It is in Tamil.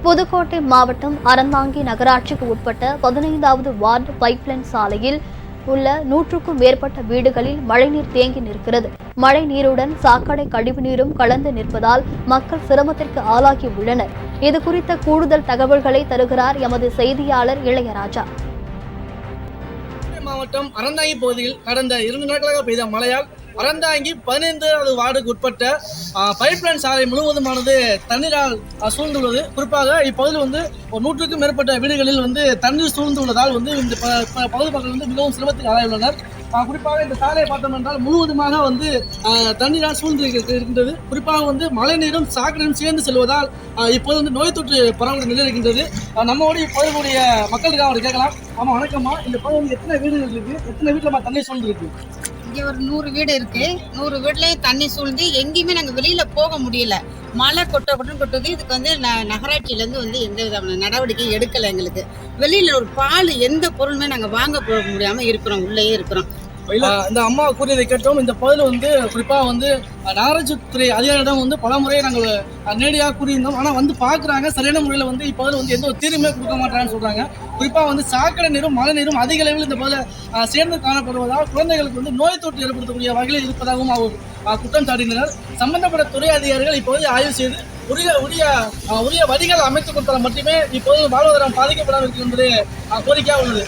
புதுக்கோட்டை மாவட்டம் அறந்தாங்கி நகராட்சிக்கு உட்பட்ட 15வது வார்டு பைப்லைன் சாலையில் உள்ள 100க்கும் மேற்பட்ட வீடுகளில் மழைநீர் தேங்கி நிற்கிறது. மழை நீருடன் சாக்கடை கழிவுநீரும் கலந்து நிற்பதால் மக்கள் சிரமத்திற்கு ஆளாகி உள்ளனர். இது குறித்த கூடுதல் தகவல்களை தருகிறார் எமது செய்தியாளர் இளையராஜா. மாவட்டம் அறந்தாங்கி பகுதியில் கடந்த 2 நாட்களாக பெய்த மழையால் அறந்தாங்கி 15வது வார்டுக்கு உட்பட்ட பைப்லைன் சாலை முழுவதுமானது தண்ணீரால் சூழ்ந்துள்ளது. குறிப்பாக இப்பகுதியில் ஒரு 100க்கும் மேற்பட்ட வீடுகளில் தண்ணீர் சூழ்ந்துள்ளதால் இந்த பகுதி மக்கள் மிகவும் சிரமத்துக்கு ஆளாயுள்ளனர். குறிப்பாக இந்த சாலையை பார்த்தோம் என்றால் முழுவதுமாக தண்ணீரால் சூழ்ந்து இருக்கின்றது. குறிப்பாக மழை நீரும் சாக்கடையும் சேர்ந்து செல்வதால் இப்போது நோய் தொற்று பரவல் நிலை இருக்கின்றது. நம்மோடு இப்பகுதியுடைய மக்களுக்கு அவர் கேட்கலாம். ஆமா, வணக்கம்மா. இந்த பகுதி எத்தனை வீடுகள் இருக்கு? எத்தனை வீட்டுல தண்ணீர் சூழ்ந்து இருக்கு? இங்கே ஒரு 100 வீடு இருக்கு. 100 வீட்லயும் தண்ணி சூழ்ந்து எங்கேயுமே நாங்கள் வெளியில போக முடியல. மழை கொட்டுது. இதுக்கு நகராட்சியிலேருந்து எந்த விதமான நடவடிக்கையும் எடுக்கலை. எங்களுக்கு வெளியில ஒரு பால் எந்த பொருளுமே நாங்கள் வாங்க போக முடியாம இருக்கிறோம், உள்ளேயே இருக்கிறோம். இந்த அம்மா கூறியதை கேட்டோம். இந்த பகுதியில் குறிப்பாக நகராட்சித்துறை அதிகாரியிடம் பல முறையை நாங்கள் நேரடியாக கூறியிருந்தோம். ஆனால் பார்க்குறாங்க, சரியான முறையில் இப்போது எந்த ஒரு தீர்வுமே கொடுக்க மாட்டாங்கன்னு சொல்கிறாங்க. குறிப்பாக சாக்கடை நீரும் மழை நீரும் அதிக அளவில் இந்த பகுதியில் சேர்ந்து காணப்படுவதால் குழந்தைகளுக்கு நோய் தொற்று ஏற்படுத்தக்கூடிய வகையில் இருப்பதாகவும் அவர் குற்றம் சாட்டினர். சம்பந்தப்பட்ட துறை அதிகாரிகள் இப்போது ஆய்வு செய்து உரிய வரிகள் அமைத்துக் கொடுத்தால் மட்டுமே இப்போது வாழ்வாதாரம் பாதிக்கப்படாமல் இருக்கு என்பது கோரிக்கையாக உள்ளது.